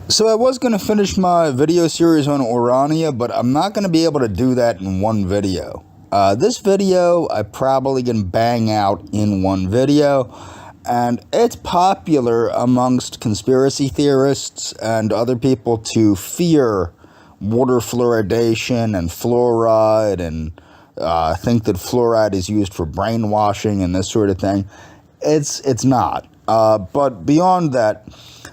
So I was going to finish my video series on Orania, but I'm not going to be able to do that in one video. This video I probably can bang out in one video, and it's popular amongst conspiracy theorists and other people to fear water fluoridation and fluoride and think that fluoride is used for brainwashing and this sort of thing. It's not. But beyond that,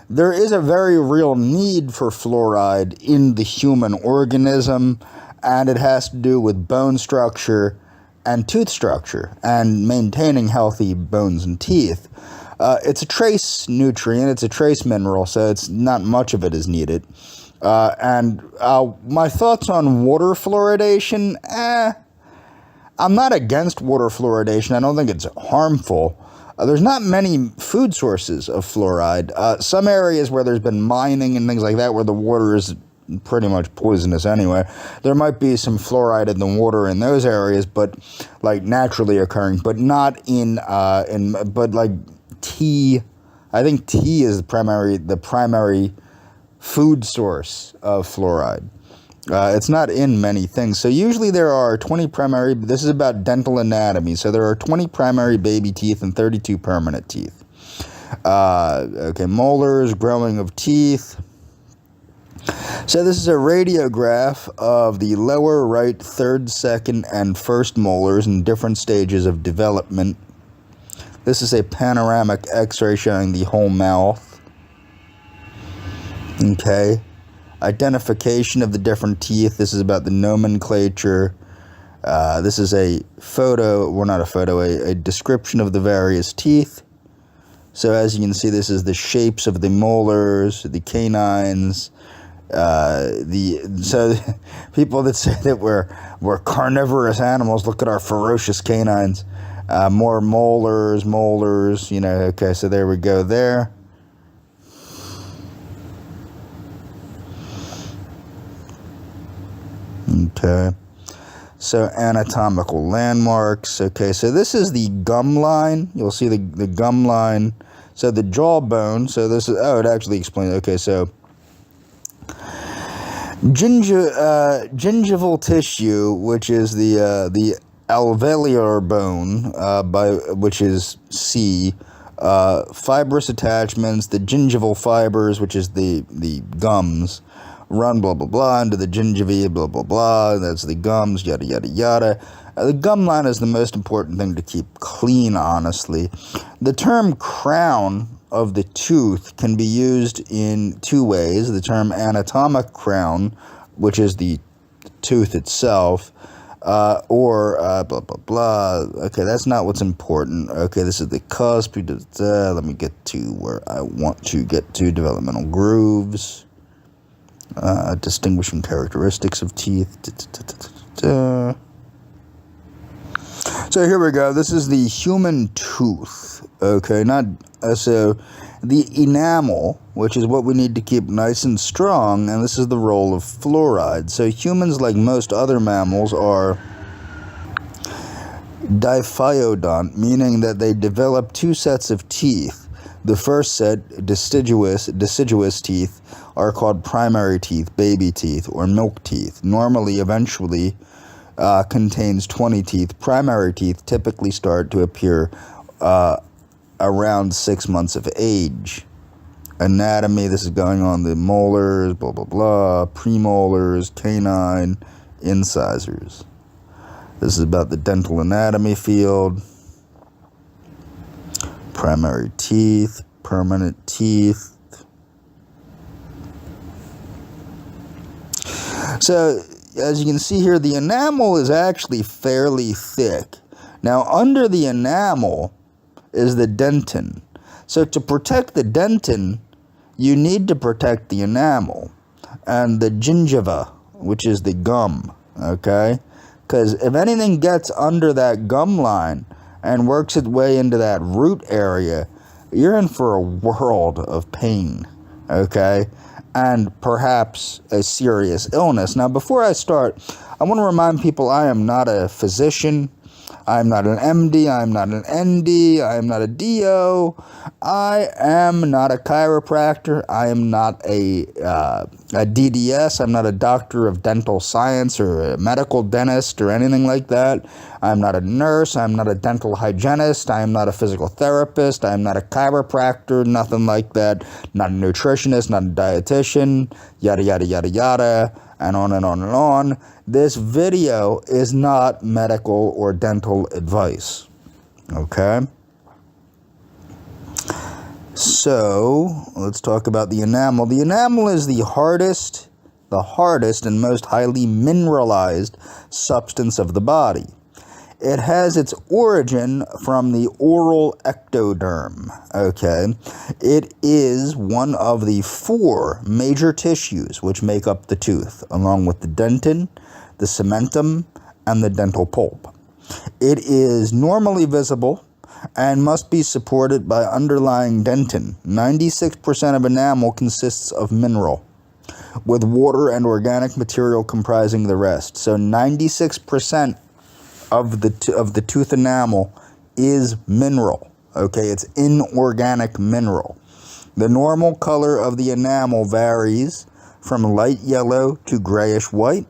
there is a very real need for fluoride in the human organism, and it has to do with bone structure and tooth structure and maintaining healthy bones and teeth. It's a trace nutrient, it's a trace mineral, so it's not much of it is needed. And my thoughts on water fluoridation, I'm not against water fluoridation. I don't think it's harmful. There's not many food sources of fluoride. Some areas where there's been mining and things like that, where the water is pretty much poisonous anyway, there might be some fluoride in the water in those areas, but like naturally occurring, but not but like tea. I think tea is the primary food source of fluoride. It's not in many things. So usually there are 20 primary, this is about dental anatomy, so there are 20 primary baby teeth and 32 permanent teeth. Molars, growing of teeth. So this is a radiograph of the lower right, third, second, and first molars in different stages of development. This is a panoramic x-ray showing the whole mouth. Okay. Identification of the different teeth. This is about the nomenclature. This is a photo, well, not a photo, a description of the various teeth. So as you can see, this is the shapes of the molars, the canines. So people that say that we're carnivorous animals, look at our ferocious canines. More molars, okay, so there we go there. Okay, so anatomical landmarks. Okay, so this is the gum line. You'll see the gum line. So the jawbone. So this is, it actually explains. Okay, so gingival tissue, which is the alveolar bone, which is C. Fibrous attachments, the gingival fibers, which is the gums. Run blah blah blah into the gingivae, blah blah blah, that's the gums, yada yada yada. The gum line is the most important thing to keep clean, honestly. The term crown of the tooth can be used in two ways. The term anatomic crown, which is the tooth itself, or blah blah blah. Okay, that's not what's important. Okay, this is the cusp. Let me get to where I want to get to. Developmental grooves. Distinguishing characteristics of teeth. So here we go. This is the human tooth. Okay, so the enamel, which is what we need to keep nice and strong, and this is the role of fluoride. So humans, like most other mammals, are diphyodont, meaning that they develop two sets of teeth. The first set, deciduous teeth, are called primary teeth, baby teeth, or milk teeth. Normally, eventually, contains 20 teeth. Primary teeth typically start to appear around 6 months of age. Anatomy, this is going on the molars, blah, blah, blah, premolars, canine, incisors. This is about the dental anatomy field. Primary teeth, permanent teeth. So, as you can see here, the enamel is actually fairly thick. Now, under the enamel is the dentin. So, to protect the dentin, you need to protect the enamel and the gingiva, which is the gum, okay? Because if anything gets under that gum line and works its way into that root area, you're in for a world of pain, okay? And perhaps a serious illness. Now, before I start, I want to remind people I am not a physician. I'm not an MD, I'm not an ND, I am not a DO, I am not a chiropractor, I am not a DDS, I'm not a doctor of dental science or a medical dentist or anything like that. I'm not a nurse, I'm not a dental hygienist, I am not a physical therapist, I am not a chiropractor, nothing like that, not a nutritionist, not a dietitian, yada, yada, yada, yada, and on and on and on. This video is not medical or dental advice, okay? So, let's talk about the enamel. The enamel is the hardest and most highly mineralized substance of the body. It has its origin from the oral ectoderm, okay? It is one of the 4 major tissues which make up the tooth, along with the dentin, the cementum, and the dental pulp. It is normally visible and must be supported by underlying dentin. 96% of enamel consists of mineral, with water and organic material comprising the rest. So 96% of the tooth enamel is mineral, okay? It's inorganic mineral. The normal color of the enamel varies from light yellow to grayish white.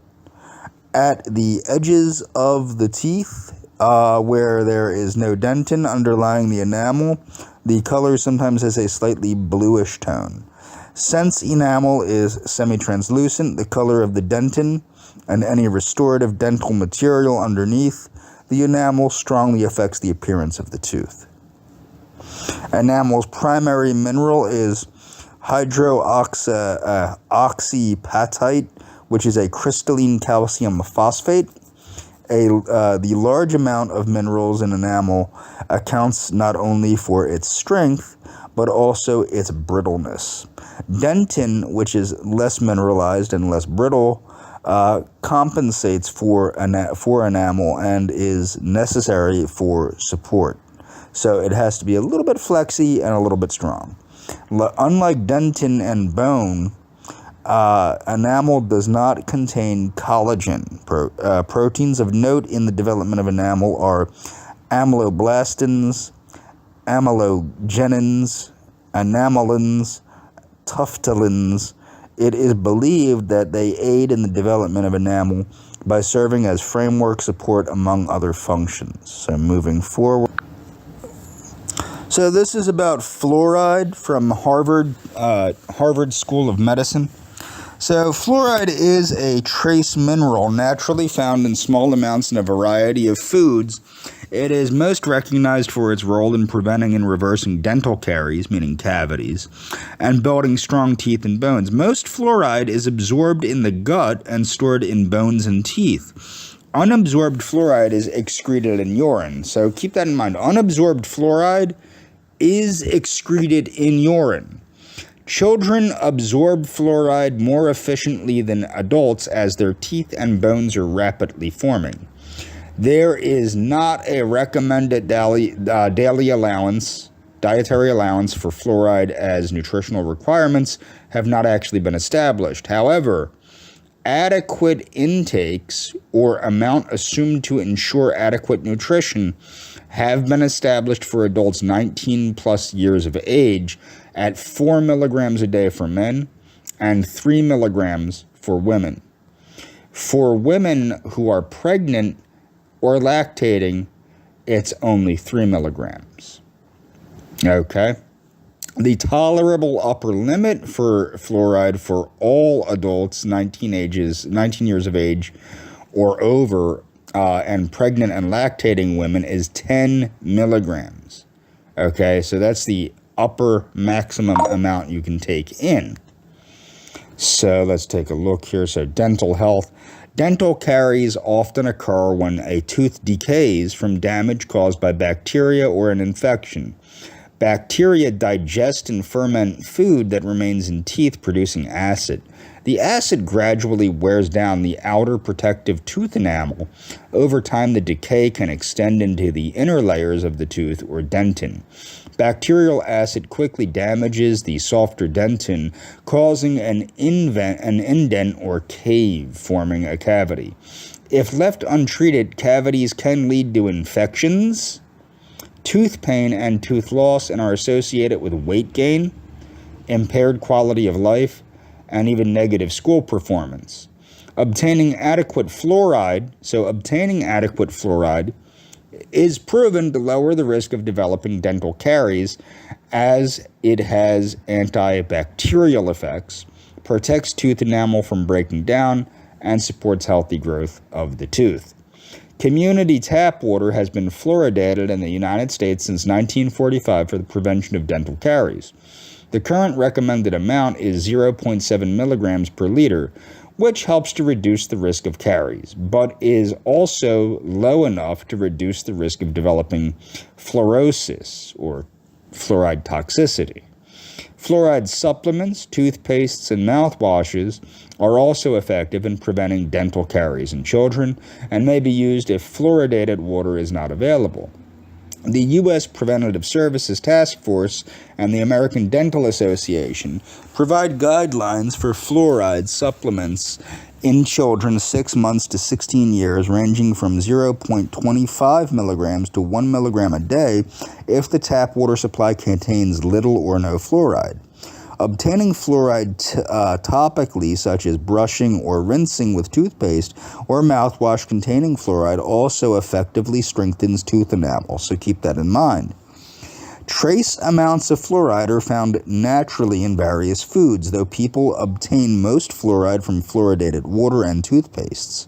At the edges of the teeth, where there is no dentin underlying the enamel, the color sometimes has a slightly bluish tone. Since enamel is semi-translucent, the color of the dentin and any restorative dental material underneath the enamel strongly affects the appearance of the tooth. Enamel's primary mineral is hydroxyapatite, which is a crystalline calcium phosphate. The large amount of minerals in enamel accounts not only for its strength, but also its brittleness. Dentin, which is less mineralized and less brittle, compensates for enamel and is necessary for support. So it has to be a little bit flexy and a little bit strong. Unlike dentin and bone, enamel does not contain collagen. Proteins of note in the development of enamel are amyloblastins, amylogenins, enamelins, tuftelins. It is believed that they aid in the development of enamel by serving as framework support among other functions. So moving forward. So this is about fluoride from Harvard School of Medicine. So fluoride is a trace mineral naturally found in small amounts in a variety of foods. It is most recognized for its role in preventing and reversing dental caries, meaning cavities, and building strong teeth and bones. Most fluoride is absorbed in the gut and stored in bones and teeth. Unabsorbed fluoride is excreted in urine. So keep that in mind. Unabsorbed fluoride is excreted in urine. Children absorb fluoride more efficiently than adults as their teeth and bones are rapidly forming. There is not a recommended dietary allowance for fluoride, as nutritional requirements have not actually been established. However, adequate intakes or amount assumed to ensure adequate nutrition have been established for adults 19 plus years of age at 4 milligrams a day for men and 3 milligrams for women. For women who are pregnant or lactating, it's only 3 milligrams. Okay? The tolerable upper limit for fluoride for all adults 19 years of age or over and pregnant and lactating women is 10 milligrams. Okay, so that's the upper maximum amount you can take in. So let's take a look here. So dental health. Dental caries often occur when a tooth decays from damage caused by bacteria or an infection. Bacteria digest and ferment food that remains in teeth, producing acid. The acid gradually wears down the outer protective tooth enamel. Over time, the decay can extend into the inner layers of the tooth or dentin. Bacterial acid quickly damages the softer dentin, causing an indent or cave, forming a cavity. If left untreated, cavities can lead to infections, tooth pain, and tooth loss, and are associated with weight gain, impaired quality of life, and even negative school performance. Obtaining adequate fluoride is proven to lower the risk of developing dental caries, as it has antibacterial effects, protects tooth enamel from breaking down, and supports healthy growth of the tooth. Community tap water has been fluoridated in the United States since 1945 for the prevention of dental caries. The current recommended amount is 0.7 milligrams per liter, which helps to reduce the risk of caries, but is also low enough to reduce the risk of developing fluorosis or fluoride toxicity. Fluoride supplements, toothpastes, and mouthwashes are also effective in preventing dental caries in children and may be used if fluoridated water is not available. The U.S. Preventative Services Task Force and the American Dental Association provide guidelines for fluoride supplements in children 6 months to 16 years, ranging from 0.25 milligrams to 1 milligram a day if the tap water supply contains little or no fluoride. Obtaining fluoride topically, such as brushing or rinsing with toothpaste or mouthwash containing fluoride, also effectively strengthens tooth enamel, so keep that in mind. Trace amounts of fluoride are found naturally in various foods, though people obtain most fluoride from fluoridated water and toothpastes.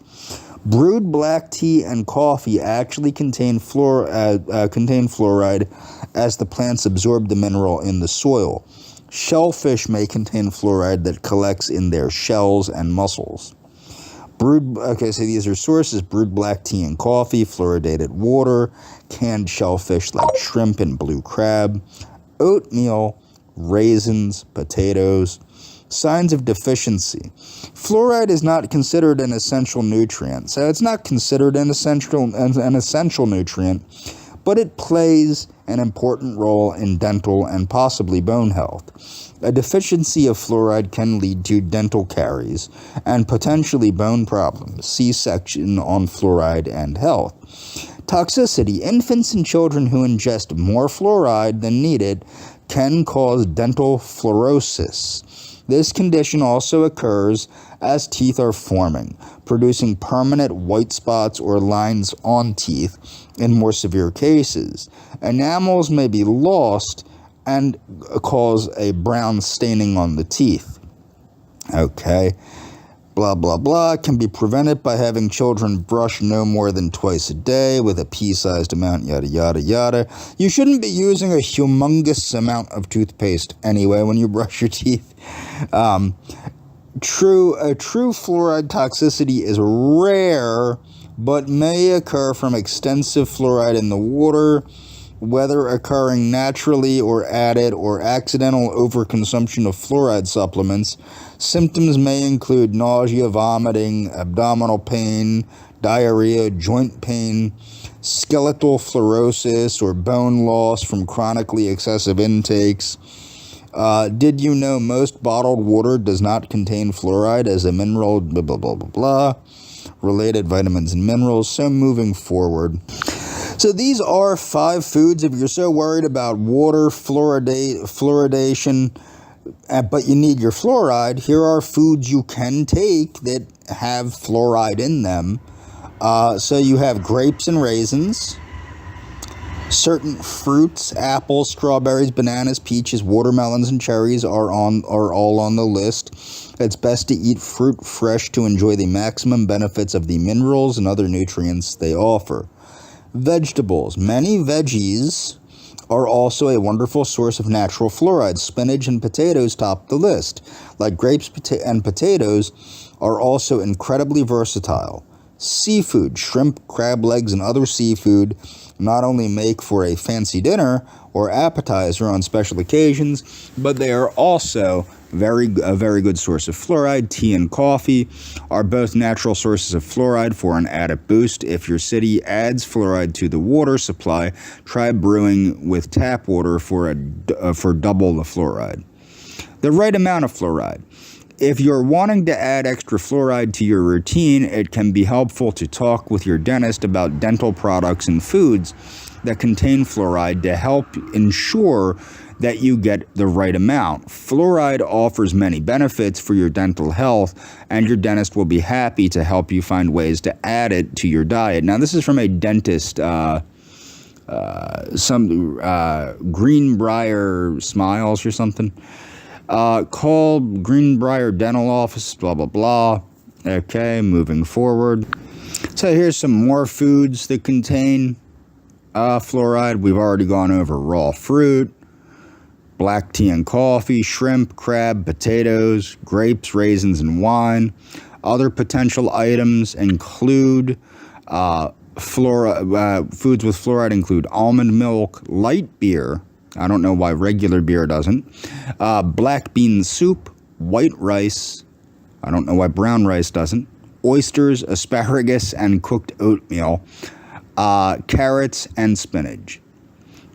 Brewed black tea and coffee actually contain fluoride as the plants absorb the mineral in the soil. Shellfish may contain fluoride that collects in their shells and mussels. So these are sources: brewed black tea and coffee, fluoridated water, canned shellfish like shrimp and blue crab, oatmeal, raisins, potatoes. Signs of deficiency. Fluoride is not considered an essential nutrient. So it's not considered an essential nutrient, but it plays an important role in dental and possibly bone health. A deficiency of fluoride can lead to dental caries and potentially bone problems. See section on fluoride and health. Toxicity. Infants and children who ingest more fluoride than needed can cause dental fluorosis. This condition also occurs as teeth are forming, producing permanent white spots or lines on teeth in more severe cases. Enamels may be lost and cause a brown staining on the teeth. Blah, blah, blah, can be prevented by having children brush no more than twice a day with a pea-sized amount, yada, yada, yada. You shouldn't be using a humongous amount of toothpaste anyway when you brush your teeth. True fluoride toxicity is rare, but may occur from extensive fluoride in the water, whether occurring naturally or added or accidental overconsumption of fluoride supplements. Symptoms may include nausea, vomiting, abdominal pain, diarrhea, joint pain, skeletal fluorosis, or bone loss from chronically excessive intakes. Did you know most bottled water does not contain fluoride as a mineral, blah, blah, blah, blah, blah, related vitamins and minerals. So moving forward. So these are 5 foods. If you're so worried about water fluoridation, but you need your fluoride, here are foods you can take that have fluoride in them. So you have grapes and raisins, certain fruits, apples, strawberries, bananas, peaches, watermelons, and cherries are all on the list. It's best to eat fruit fresh to enjoy the maximum benefits of the minerals and other nutrients they offer. Vegetables. Many veggies are also a wonderful source of natural fluoride. Spinach and potatoes top the list. Like grapes and potatoes are also incredibly versatile. Seafood, shrimp, crab legs, and other seafood not only make for a fancy dinner or appetizer on special occasions, but they are also a very good source of fluoride. Tea and coffee are both natural sources of fluoride for an added boost. If your city adds fluoride to the water supply, try brewing with tap water for double the fluoride. The right amount of fluoride. If you're wanting to add extra fluoride to your routine, it can be helpful to talk with your dentist about dental products and foods that contain fluoride to help ensure that you get the right amount. Fluoride offers many benefits for your dental health, and your dentist will be happy to help you find ways to add it to your diet. Now, this is from a dentist, Greenbrier Smiles or something. Called Greenbrier Dental Office, blah, blah, blah. Okay, moving forward. So here's some more foods that contain fluoride. We've already gone over raw fruit, black tea and coffee, shrimp, crab, potatoes, grapes, raisins, and wine. Other potential items include foods with fluoride include almond milk, light beer. I don't know why regular beer doesn't. Black bean soup, white rice. I don't know why brown rice doesn't. Oysters, asparagus, and cooked oatmeal. Carrots and spinach.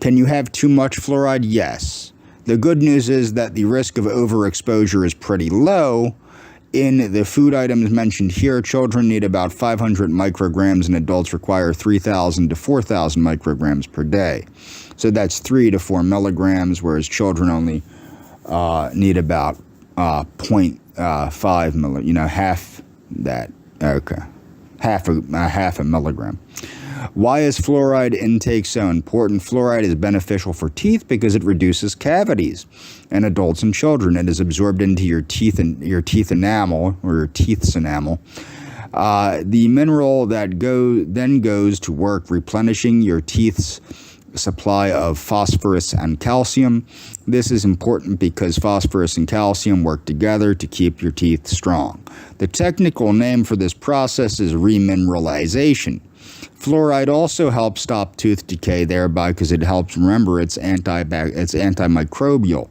Can you have too much fluoride? Yes. The good news is that the risk of overexposure is pretty low. In the food items mentioned here, children need about 500 micrograms and adults require 3,000 to 4,000 micrograms per day. So that's 3 to 4 milligrams, whereas children only need about 0.5 milligrams, half that. Okay, half a milligram. Why is fluoride intake so important? Fluoride is beneficial for teeth because it reduces cavities in adults and children. It is absorbed into your teeth enamel or your teeth's enamel. The mineral that then goes to work replenishing your teeth's supply of phosphorus and calcium. This is important because phosphorus and calcium work together to keep your teeth strong. The technical name for this process is remineralization. Fluoride also helps stop tooth decay, thereby because it helps, remember, it's antimicrobial,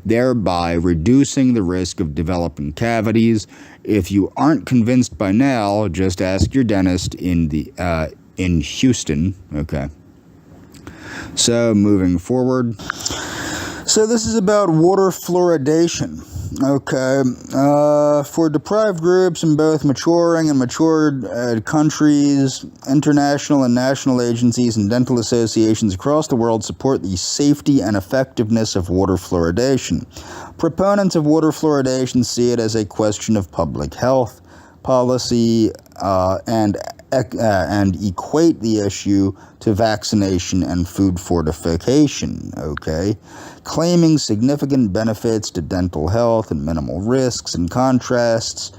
thereby reducing the risk of developing cavities. If you aren't convinced by now, just ask your dentist in Houston. Okay. So, moving forward. So, this is about water fluoridation. Okay. For deprived groups in both maturing and matured countries, international and national agencies and dental associations across the world support the safety and effectiveness of water fluoridation. Proponents of water fluoridation see it as a question of public health policy and equate the issue to vaccination and food fortification, okay? Claiming significant benefits to dental health and minimal risks. In contrast,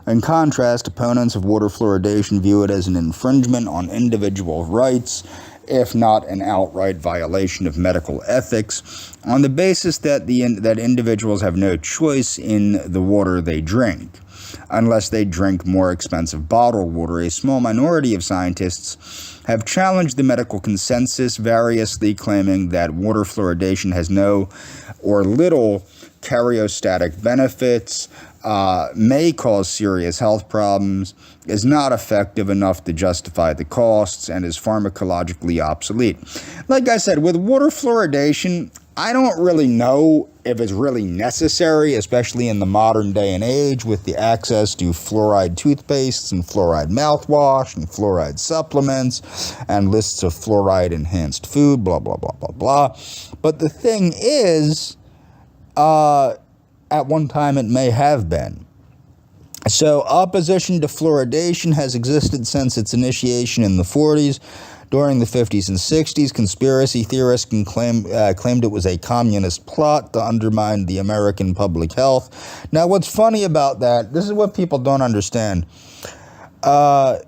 opponents of water fluoridation view it as an infringement on individual rights, if not an outright violation of medical ethics, on the basis that individuals have no choice in the water they drink. Unless they drink more expensive bottled water, a small minority of scientists have challenged the medical consensus, variously claiming that water fluoridation has no or little karyostatic benefits, may cause serious health problems, is not effective enough to justify the costs, and is pharmacologically obsolete. Like I said, with water fluoridation, I don't really know if it's really necessary, especially in the modern day and age with the access to fluoride toothpastes and fluoride mouthwash and fluoride supplements and lists of fluoride-enhanced food, blah, blah, blah, blah, blah. But the thing is, at one time it may have been. So opposition to fluoridation has existed since its initiation in the 40s. During the 50s and 60s, conspiracy theorists claimed it was a communist plot to undermine the American public health. Now, what's funny about that, this is what people don't understand. I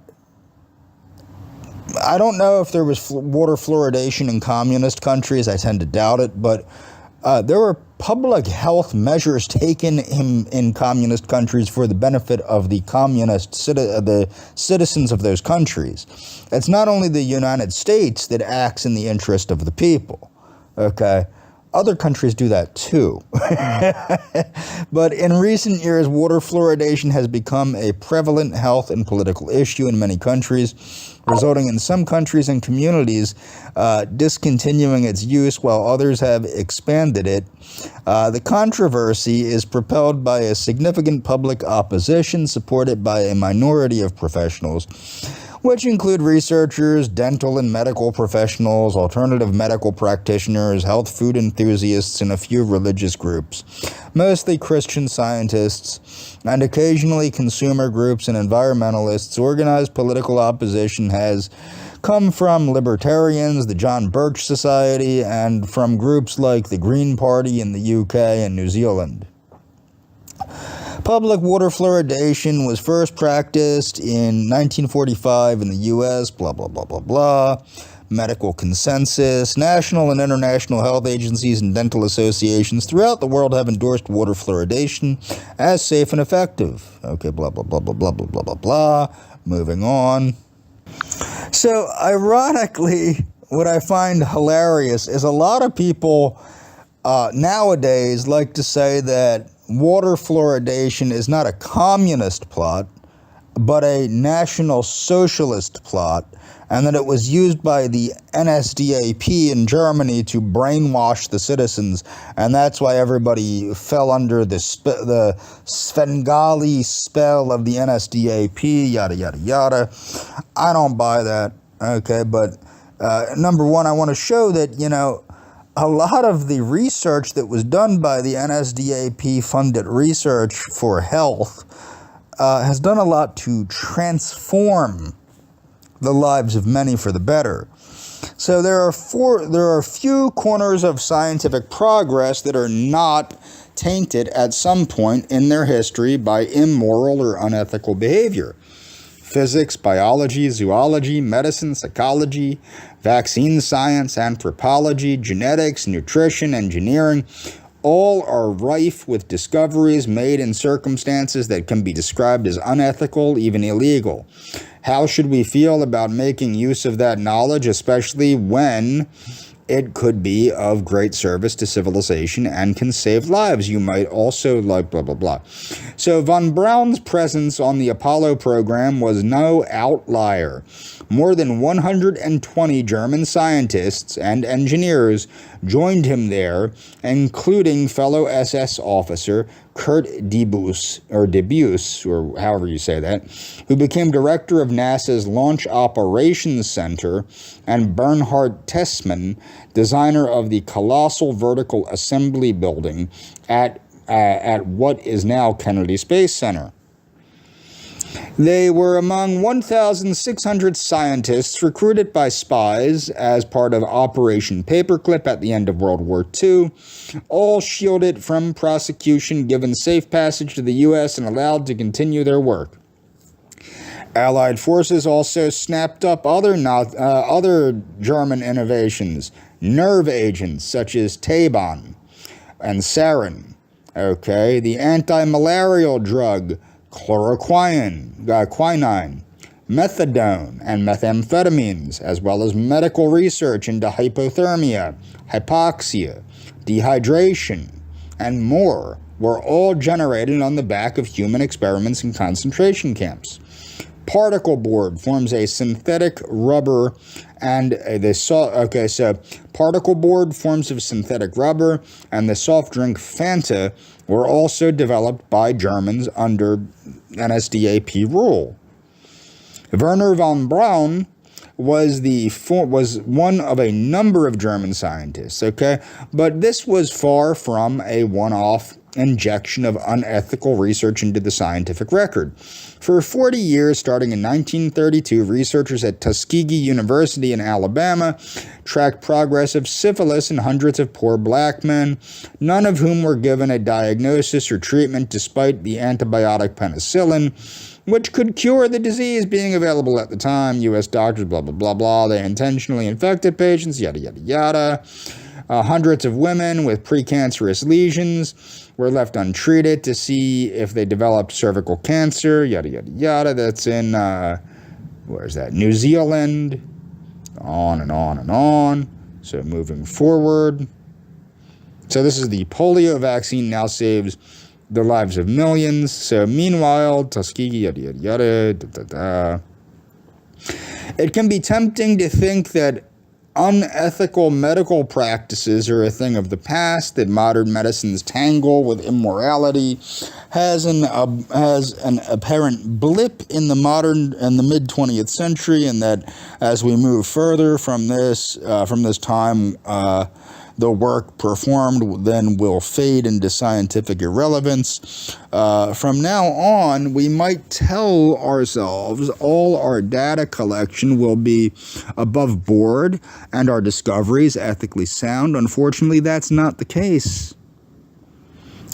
don't know if there was water fluoridation in communist countries. I tend to doubt it, but there were public health measures taken in communist countries for the benefit of the the citizens of those countries. It's not only the United States that acts in the interest of the people, okay? Other countries do that too. But in recent years, water fluoridation has become a prevalent health and political issue in many countries, resulting in some countries and communities discontinuing its use while others have expanded it. The controversy is propelled by a significant public opposition supported by a minority of professionals, which include researchers, dental and medical professionals, alternative medical practitioners, health food enthusiasts, and a few religious groups, mostly Christian scientists, and occasionally consumer groups and environmentalists. Organized political opposition has come from libertarians, the John Birch Society, and from groups like the Green Party in the UK and New Zealand. Public water fluoridation was first practiced in 1945 in the U.S., blah, blah, blah, blah, blah. Medical consensus. National and international health agencies and dental associations throughout the world have endorsed water fluoridation as safe and effective. Okay, blah, blah, blah, blah, blah, blah, blah, blah, blah. Moving on. So, ironically, what I find hilarious is a lot of people nowadays like to say that water fluoridation is not a communist plot, but a National Socialist plot, and that it was used by the NSDAP in Germany to brainwash the citizens, and that's why everybody fell under the Svengali spell of the NSDAP, yada, yada, yada. I don't buy that, okay, but number one, I want to show that, a lot of the research that was done by the NSDAP-funded Research for Health has done a lot to transform the lives of many for the better. So there are few corners of scientific progress that are not tainted at some point in their history by immoral or unethical behavior. Physics, biology, zoology, medicine, psychology, vaccine science, anthropology, genetics, nutrition, engineering, all are rife with discoveries made in circumstances that can be described as unethical, even illegal. How should we feel about making use of that knowledge, especially when it could be of great service to civilization and can save lives? You might also like blah, blah, blah. So von Braun's presence on the Apollo program was no outlier. More than 120 German scientists and engineers joined him there, including fellow SS officer Kurt Debus, or however you say that, who became director of NASA's Launch Operations Center, and Bernhard Tessmann, designer of the colossal vertical assembly building at what is now Kennedy Space Center. They were among 1,600 scientists recruited by spies as part of Operation Paperclip at the end of World War II, all shielded from prosecution, given safe passage to the U.S., and allowed to continue their work. Allied forces also snapped up other German innovations, nerve agents such as Taban and sarin. Okay, the anti-malarial drug chloroquine, quinine, methadone, and methamphetamines, as well as medical research into hypothermia, hypoxia, dehydration, and more, were all generated on the back of human experiments in concentration camps. Particle board forms a synthetic rubber, and particle board forms of synthetic rubber, and the soft drink Fanta were also developed by Germans under NSDAP rule. Werner von Braun was one of a number of German scientists, but this was far from a one-off injection of unethical research into the scientific record. For 40 years, starting in 1932, researchers at Tuskegee University in Alabama tracked progress of syphilis in hundreds of poor black men, none of whom were given a diagnosis or treatment despite the antibiotic penicillin, which could cure the disease being available at the time. U.S. doctors, blah, blah, blah, blah. They intentionally infected patients, yada, yada, yada. Hundreds of women with precancerous lesions were left untreated to see if they developed cervical cancer, yada, yada, yada. That's in, where's that? New Zealand. On and on and on. So moving forward. So this is the polio vaccine, now saves the lives of millions. So meanwhile, Tuskegee, yada, yada, yada, da, da, da. It can be tempting to think that unethical medical practices are a thing of the past, that modern medicine's tangle with immorality has an apparent blip in the mid-20th century, and that as we move further from this time, the work performed then will fade into scientific irrelevance. From now on, we might tell ourselves all our data collection will be above board and our discoveries ethically sound. Unfortunately, that's not the case.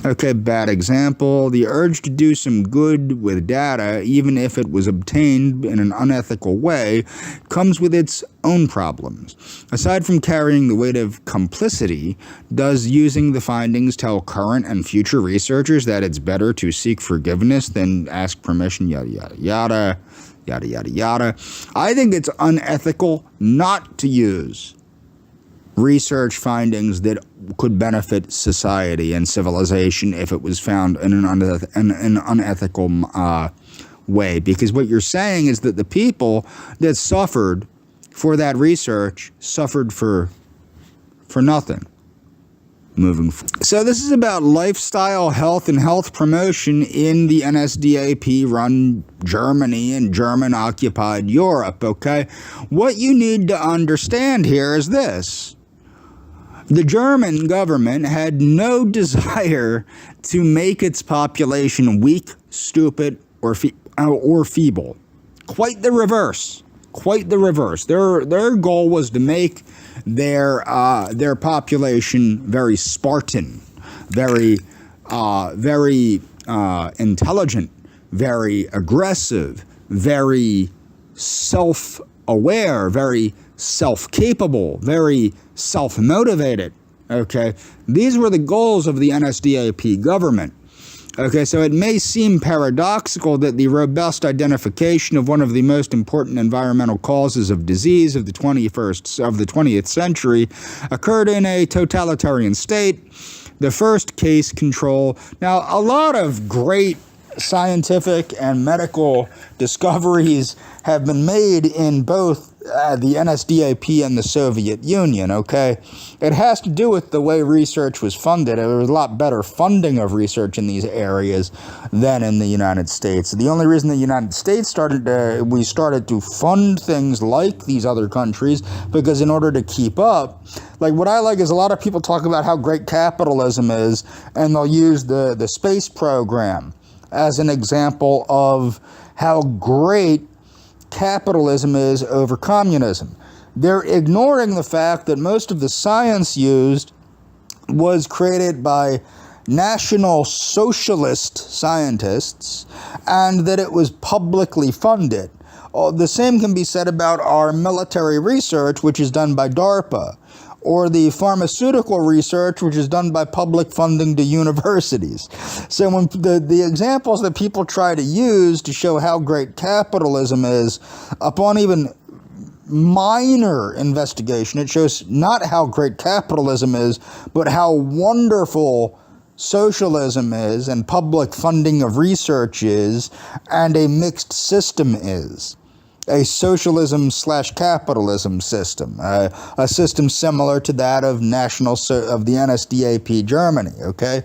Okay, bad example. The urge to do some good with data, even if it was obtained in an unethical way, comes with its own problems. Aside from carrying the weight of complicity, does using the findings tell current and future researchers that it's better to seek forgiveness than ask permission, yada, yada, yada, yada, yada, yada? I think it's unethical not to use research findings that could benefit society and civilization if it was found in an unethical way. Because what you're saying is that the people that suffered for that research suffered for nothing. Moving forward. So this is about lifestyle, health, and health promotion in the NSDAP-run Germany and German-occupied Europe, okay? What you need to understand here is this. The German government had no desire to make its population weak, stupid, or feeble. Quite the reverse. Quite the reverse. Their goal was to make their population very Spartan, very intelligent, very aggressive, very self-aware, very self-capable, very self-motivated, okay? These were the goals of the NSDAP government. Okay, so it may seem paradoxical that the robust identification of one of the most important environmental causes of disease of the 20th century occurred in a totalitarian state. The first case control. Now, a lot of great scientific and medical discoveries have been made in both the NSDAP and the Soviet Union, okay? It has to do with the way research was funded. There was a lot better funding of research in these areas than in the United States. The only reason the United States started to fund things like these other countries, because in order to keep up, like what I like is a lot of people talk about how great capitalism is, and they'll use the space program as an example of how great capitalism is over communism. They're ignoring the fact that most of the science used was created by National Socialist scientists, and that it was publicly funded. The same can be said about our military research, which is done by DARPA, or the pharmaceutical research, which is done by public funding to universities. So when the examples that people try to use to show how great capitalism is, upon even minor investigation, it shows not how great capitalism is, but how wonderful socialism is, and public funding of research is, and a mixed system is. A socialism/capitalism system, a system similar to that of the NSDAP Germany, okay?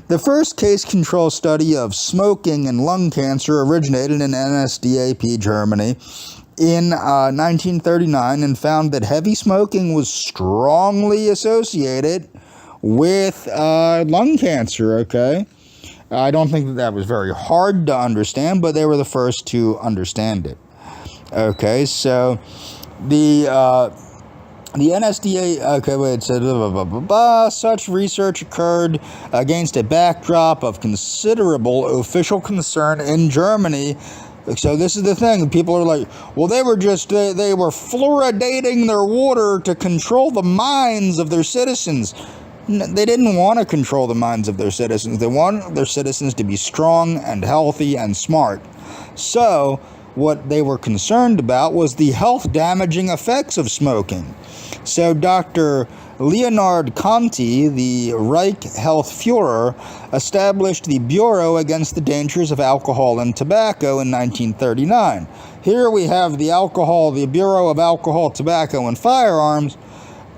The first case control study of smoking and lung cancer originated in NSDAP Germany in 1939 and found that heavy smoking was strongly associated with lung cancer, okay? I don't think that was very hard to understand, but they were the first to understand it. Okay, so the NSDA, okay, wait, so such research occurred against a backdrop of considerable official concern in Germany. So this is the thing, people are like, well, they were fluoridating their water to control the minds of their citizens. They didn't want to control the minds of their citizens. They wanted their citizens to be strong and healthy and smart. So what they were concerned about was the health-damaging effects of smoking. So Dr. Leonard Conti, the Reich Health Führer, established the Bureau Against the Dangers of Alcohol and Tobacco in 1939. Here we have the Bureau of Alcohol, Tobacco, and Firearms.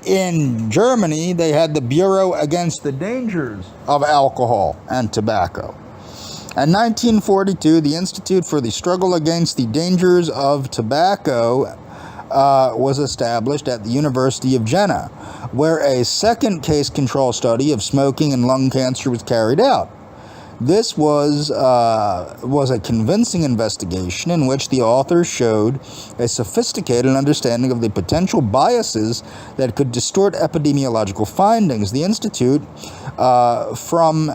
In Germany, they had the Bureau Against the Dangers of Alcohol and Tobacco. In 1942, the Institute for the Struggle Against the Dangers of Tobacco was established at the University of Jena, where a second case control study of smoking and lung cancer was carried out. This was a convincing investigation in which the authors showed a sophisticated understanding of the potential biases that could distort epidemiological findings. The institute from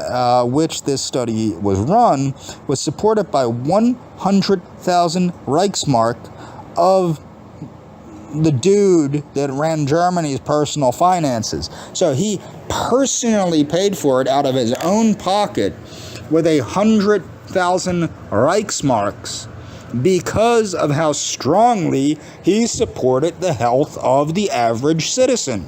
which this study was run was supported by 100,000 Reichsmark of the dude that ran Germany's personal finances. So he personally paid for it out of his own pocket with 100,000 Reichsmarks because of how strongly he supported the health of the average citizen.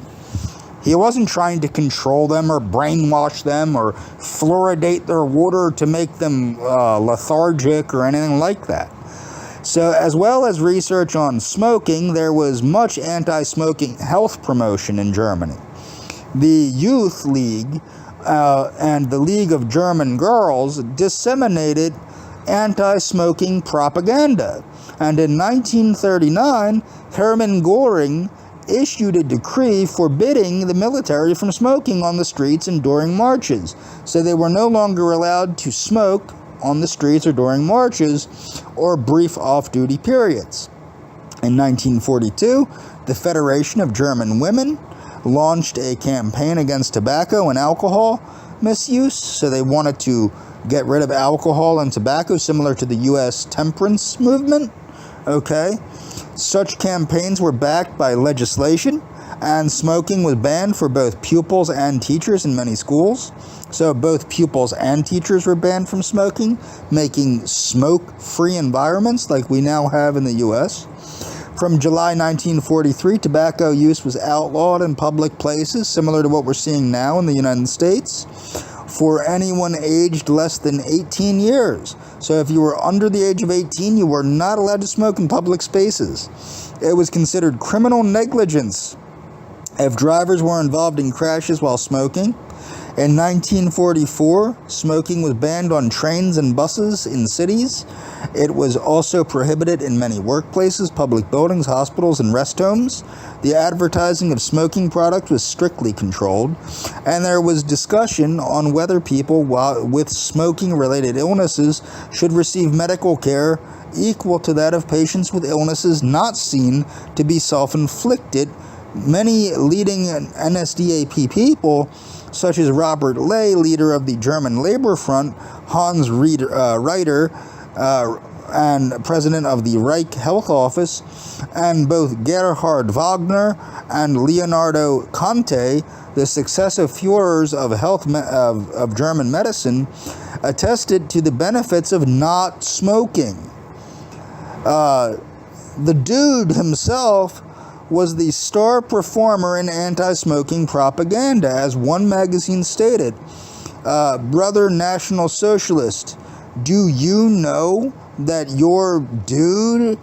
He wasn't trying to control them or brainwash them or fluoridate their water to make them lethargic or anything like that. So, as well as research on smoking, there was much anti-smoking health promotion in Germany. The Youth League and the League of German Girls disseminated anti-smoking propaganda. And in 1939, Hermann Göring issued a decree forbidding the military from smoking on the streets and during marches. So they were no longer allowed to smoke on the streets or during marches or brief off-duty periods. In 1942, the Federation of German Women launched a campaign against tobacco and alcohol misuse. So they wanted to get rid of alcohol and tobacco, similar to the U.S. temperance movement. Okay. Such campaigns were backed by legislation, and smoking was banned for both pupils and teachers in many schools. So both pupils and teachers were banned from smoking, making smoke-free environments like we now have in the U.S. From July 1943, tobacco use was outlawed in public places, similar to what we're seeing now in the United States, for anyone aged less than 18 years. So if you were under the age of 18, you were not allowed to smoke in public spaces. It was considered criminal negligence if drivers were involved in crashes while smoking. In 1944, smoking was banned on trains and buses in cities. It was also prohibited in many workplaces, public buildings, hospitals, and rest homes. The advertising of smoking products was strictly controlled, and there was discussion on whether people with smoking-related illnesses should receive medical care equal to that of patients with illnesses not seen to be self-inflicted. Many leading NSDAP people, such as Robert Ley, leader of the German Labor Front, Hans Reiter, and president of the Reich Health Office, and both Gerhard Wagner and Leonardo Conte, the successive Führers of German medicine, attested to the benefits of not smoking. The dude himself was the star performer in anti-smoking propaganda, as one magazine stated. Brother National Socialist, do you know that your dude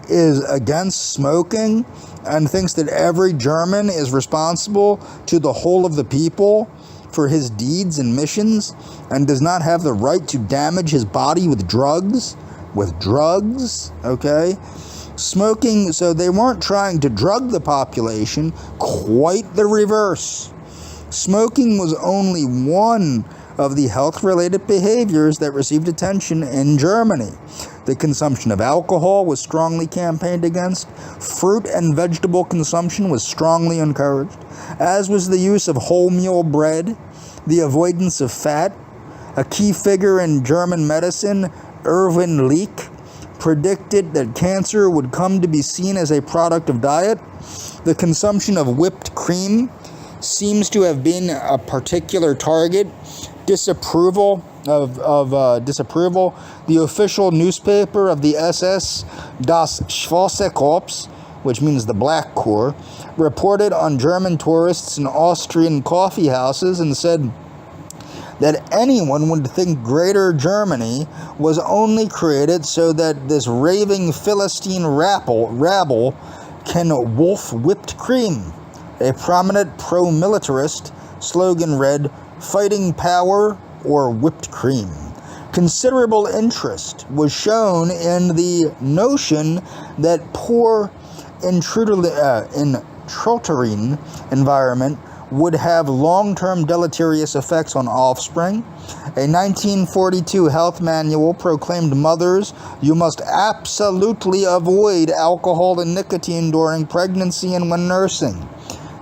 is against smoking and thinks that every German is responsible to the whole of the people for his deeds and missions and does not have the right to damage his body with drugs? Okay? Smoking, so they weren't trying to drug the population, quite the reverse. Smoking was only one of the health-related behaviors that received attention in Germany. The consumption of alcohol was strongly campaigned against. Fruit and vegetable consumption was strongly encouraged, as was the use of wholemeal bread, the avoidance of fat. A key figure in German medicine, Erwin Leek, predicted that cancer would come to be seen as a product of diet. The consumption of whipped cream seems to have been a particular target. Disapproval. The official newspaper of the SS, Das Schwarze Korps, which means the Black Corps, reported on German tourists in Austrian coffee houses and said that anyone would think Greater Germany was only created so that this raving Philistine rabble can wolf whipped cream. A prominent pro-militarist slogan read, "Fighting power or whipped cream." Considerable interest was shown in the notion that poor intrauterine environment would have long-term deleterious effects on offspring. A 1942 health manual proclaimed mothers, "You must absolutely avoid alcohol and nicotine during pregnancy and when nursing.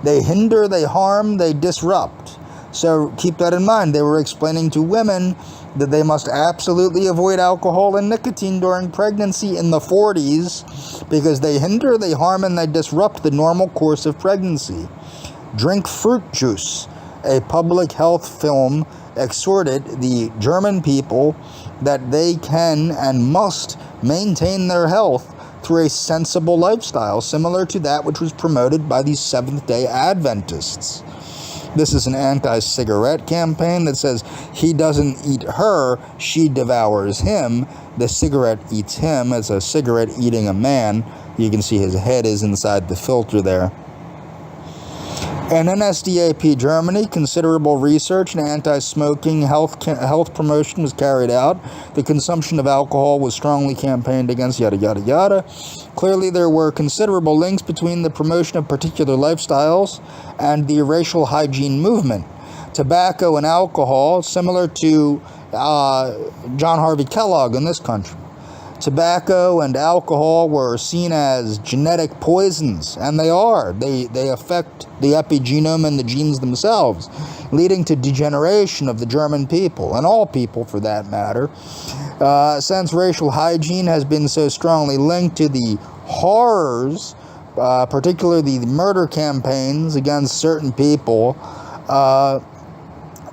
They hinder, they harm, they disrupt." So keep that in mind. They were explaining to women that they must absolutely avoid alcohol and nicotine during pregnancy in the 40s because they hinder, they harm, and they disrupt the normal course of pregnancy. Drink fruit juice. A public health film exhorted the German people that they can and must maintain their health through a sensible lifestyle, similar to that which was promoted by the Seventh-day Adventists. This is an anti-cigarette campaign that says, "He doesn't eat her, she devours him. The cigarette eats him." It's a cigarette eating a man. You can see his head is inside the filter there. In NSDAP Germany, considerable research and anti-smoking health promotion was carried out. The consumption of alcohol was strongly campaigned against, yada, yada, yada. Clearly, there were considerable links between the promotion of particular lifestyles and the racial hygiene movement. Tobacco and alcohol, similar to John Harvey Kellogg in this country. Tobacco and alcohol were seen as genetic poisons, and they are. They affect the epigenome and the genes themselves, leading to degeneration of the German people, and all people for that matter. Since racial hygiene has been so strongly linked to the horrors, particularly the murder campaigns against certain people,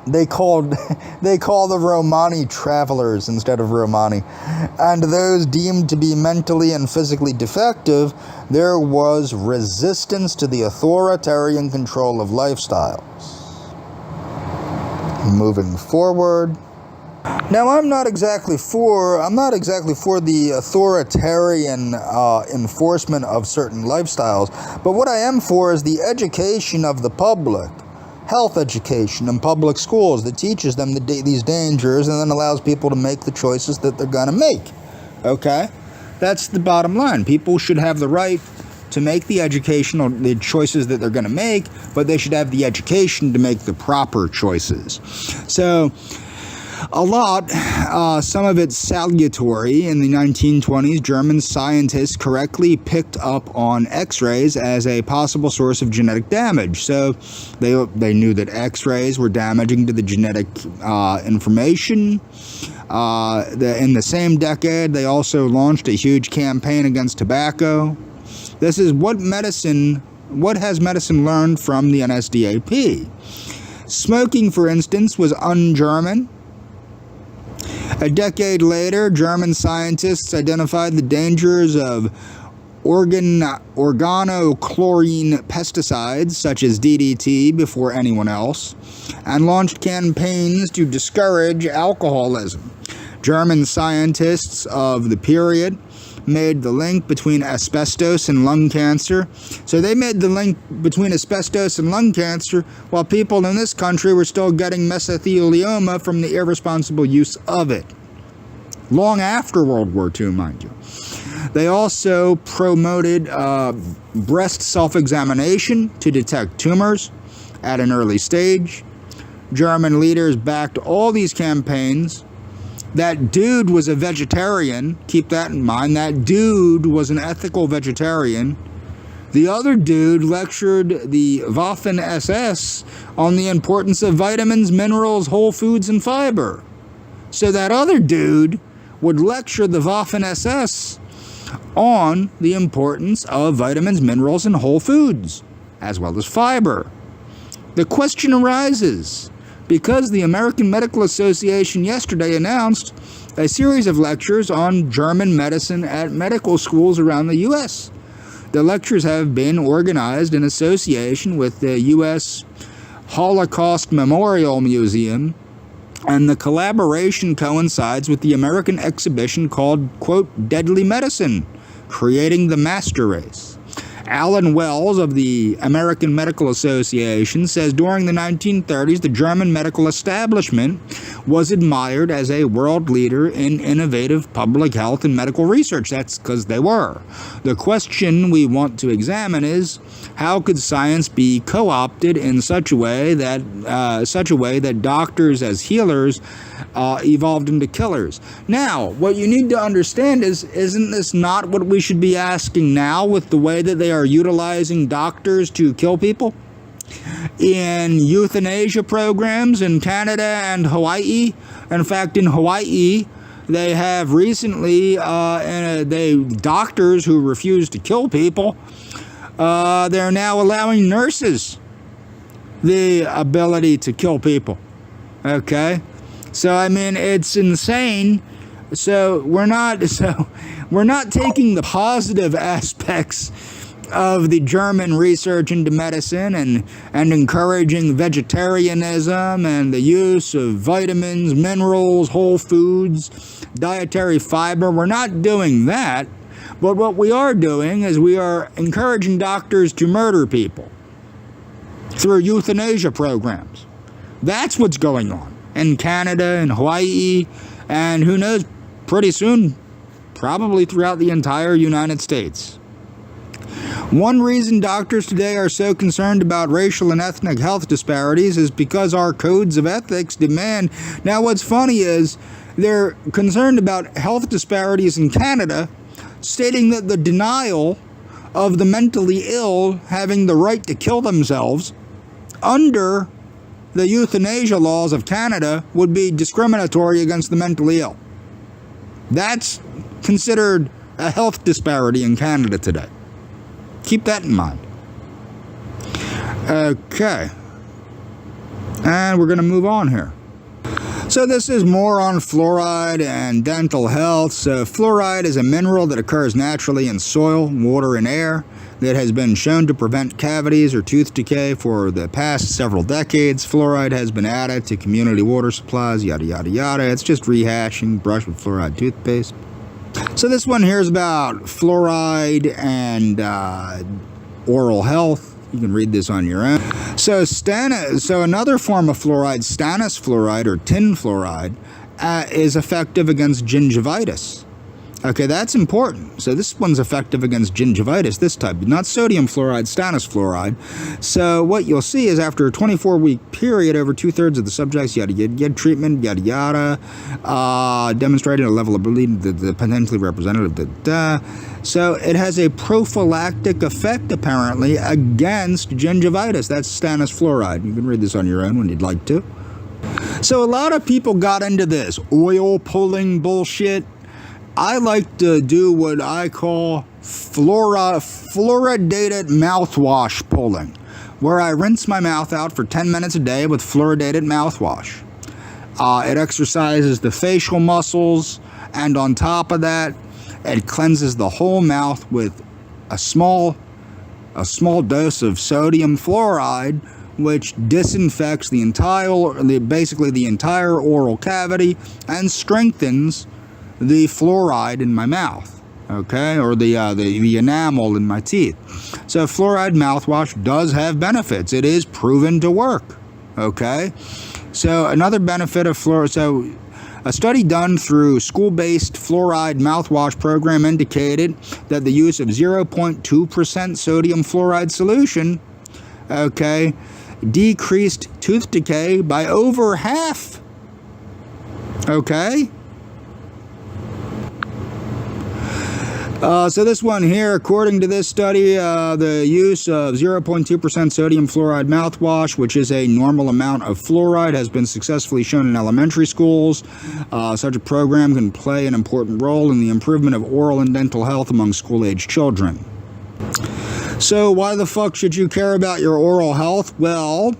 they call the Romani travelers instead of Romani, and those deemed to be mentally and physically defective. There was resistance to the authoritarian control of lifestyles. Moving forward. Now, I'm not exactly for the authoritarian enforcement of certain lifestyles, but what I am for is the education of the public. Health education in public schools that teaches them these dangers and then allows people to make the choices that they're going to make. Okay? That's the bottom line. People should have the right to make the the choices that they're going to make, but they should have the education to make the proper choices. So, some of it's salutary. In the 1920s, German scientists correctly picked up on X-rays as a possible source of genetic damage. So they knew that X-rays were damaging to the genetic information. In the same decade, they also launched a huge campaign against tobacco. This is what has medicine learned from the NSDAP? Smoking, for instance, was un-German. A decade later, German scientists identified the dangers of organochlorine pesticides, such as DDT, before anyone else, and launched campaigns to discourage alcoholism. German scientists of the period made the link between asbestos and lung cancer. So they made the link between asbestos and lung cancer while people in this country were still getting mesothelioma from the irresponsible use of it. Long after World War II, mind you. They also promoted breast self-examination to detect tumors at an early stage. German leaders backed all these campaigns. That dude was a vegetarian. Keep that in mind. That dude was an ethical vegetarian. The other dude lectured the Waffen-SS on the importance of vitamins, minerals, whole foods, and fiber. So that other dude would lecture the Waffen-SS on the importance of vitamins, minerals, and whole foods, as well as fiber. The question arises, because the American Medical Association yesterday announced a series of lectures on German medicine at medical schools around the U.S. The lectures have been organized in association with the U.S. Holocaust Memorial Museum, and the collaboration coincides with the American exhibition called, quote, Deadly Medicine, Creating the Master Race. Alan Wells of the American Medical Association says during the 1930s, the German medical establishment was admired as a world leader in innovative public health and medical research. That's because they were. The question we want to examine is, how could science be co-opted in such a way that doctors as healers evolved into killers? Now, what you need to understand is, isn't this not what we should be asking now with the way that they are utilizing doctors to kill people? In euthanasia programs in Canada and Hawaii. In fact, in Hawaii, they have recently, doctors who refuse to kill people, they're now allowing nurses the ability to kill people. Okay? So, I mean, it's insane. So we're not taking the positive aspects of the German research into medicine and encouraging vegetarianism and the use of vitamins, minerals, whole foods, dietary fiber. We're not doing that. But what we are doing is we are encouraging doctors to murder people through euthanasia programs. That's what's going on in Canada and Hawaii, and who knows, pretty soon, probably throughout the entire United States. One reason doctors today are so concerned about racial and ethnic health disparities is because our codes of ethics demand. Now, what's funny is they're concerned about health disparities in Canada, stating that the denial of the mentally ill having the right to kill themselves under the euthanasia laws of Canada would be discriminatory against the mentally ill. That's considered a health disparity in Canada today. Keep that in mind. Okay. And we're going to move on here. So this is more on fluoride and dental health. So fluoride is a mineral that occurs naturally in soil, water, and air that has been shown to prevent cavities or tooth decay for the past several decades. Fluoride has been added to community water supplies, yada, yada, yada. It's just rehashing, brush with fluoride toothpaste. So this one here is about fluoride and oral health. You can read this on your own. So another form of fluoride, stannous fluoride or tin fluoride, is effective against gingivitis. Okay, that's important. So this one's effective against gingivitis, this type, not sodium fluoride, stannous fluoride. So what you'll see is after a 24-week period, over 2/3 of the subjects get treatment, yada yada, demonstrating a level of bleeding the potentially representative. So it has a prophylactic effect, apparently, against gingivitis. That's stannous fluoride. You can read this on your own when you'd like to. So a lot of people got into this oil pulling bullshit. I like to do what I call fluoridated mouthwash pulling, where I rinse my mouth out for 10 minutes a day with fluoridated mouthwash. It exercises the facial muscles, and on top of that, it cleanses the whole mouth with a small dose of sodium fluoride, which disinfects basically the entire oral cavity and strengthens the fluoride in my mouth, okay, or the enamel in my teeth. So fluoride mouthwash does have benefits. It is proven to work, okay. So another benefit of fluoride. So a study done through school-based fluoride mouthwash program indicated that the use of 0.2% sodium fluoride solution, okay, decreased tooth decay by over half, okay. So this one here, according to this study, the use of 0.2% sodium fluoride mouthwash, which is a normal amount of fluoride, has been successfully shown in elementary schools. Such a program can play an important role in the improvement of oral and dental health among school-aged children. So why the fuck should you care about your oral health? Well,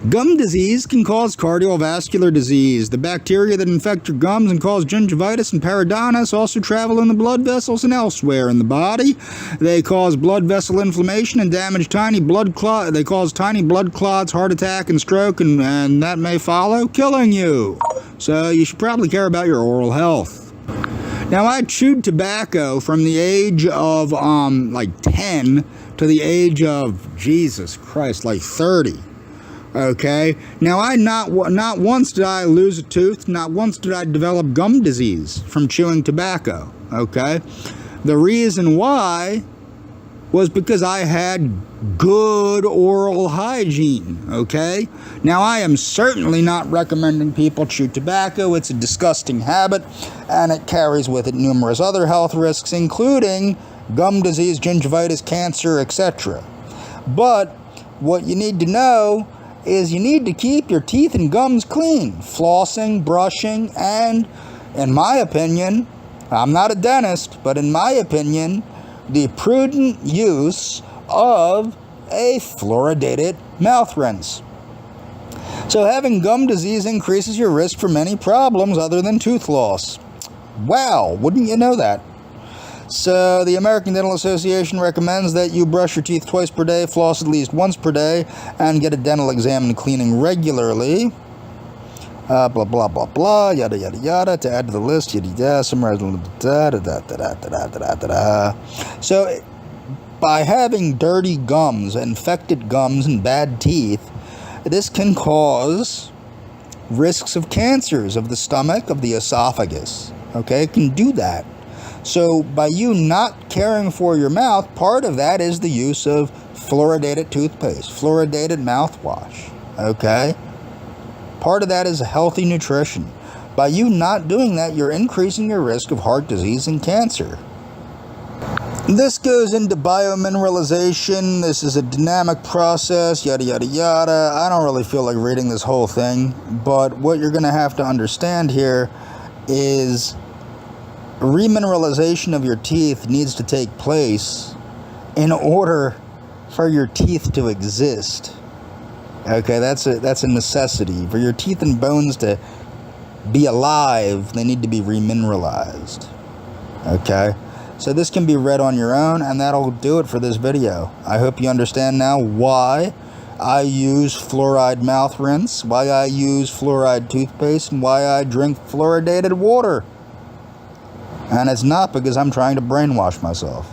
Gum disease can cause cardiovascular disease. The bacteria that infect your gums and cause gingivitis and periodontitis also travel in the blood vessels and elsewhere in the body. They cause blood vessel inflammation and damage tiny blood clots. They cause tiny blood clots, heart attack, and stroke, and that may follow, killing you. So you should probably care about your oral health. Now, I chewed tobacco from the age of like 10 to the age of, Jesus Christ, like 30. Okay, now not once did I lose a tooth, not once did I develop gum disease from chewing tobacco. Okay, the reason why was because I had good oral hygiene. Okay, now I am certainly not recommending people chew tobacco. It's a disgusting habit, and it carries with it numerous other health risks, including gum disease, gingivitis, cancer, etc. But what you need to know is you need to keep your teeth and gums clean, flossing, brushing, and, in my opinion, I'm not a dentist, but in my opinion, the prudent use of a fluoridated mouth rinse. So having gum disease increases your risk for many problems other than tooth loss. Wow, wouldn't you know that? So the American Dental Association recommends that you brush your teeth twice per day, floss at least once per day, and get a dental exam and cleaning regularly. Blah, blah, blah, blah, yada, yada, yada. To add to the list, yada, yada, summarize, da, da, da, da, da, da, da, da, da. So by having dirty gums, infected gums, and bad teeth, this can cause risks of cancers of the stomach, of the esophagus. Okay, it can do that. So by you not caring for your mouth, part of that is the use of fluoridated toothpaste, fluoridated mouthwash, okay? Part of that is healthy nutrition. By you not doing that, you're increasing your risk of heart disease and cancer. This goes into biomineralization. This is a dynamic process, yada, yada, yada. I don't really feel like reading this whole thing, but what you're going to have to understand here is remineralization of your teeth needs to take place in order for your teeth to exist. Okay, that's a necessity. For your teeth and bones to be alive, they need to be remineralized. Okay, so this can be read on your own, and that'll do it for this video. I hope you understand now why I use fluoride mouth rinse, why I use fluoride toothpaste, and why I drink fluoridated water. And it's not because I'm trying to brainwash myself.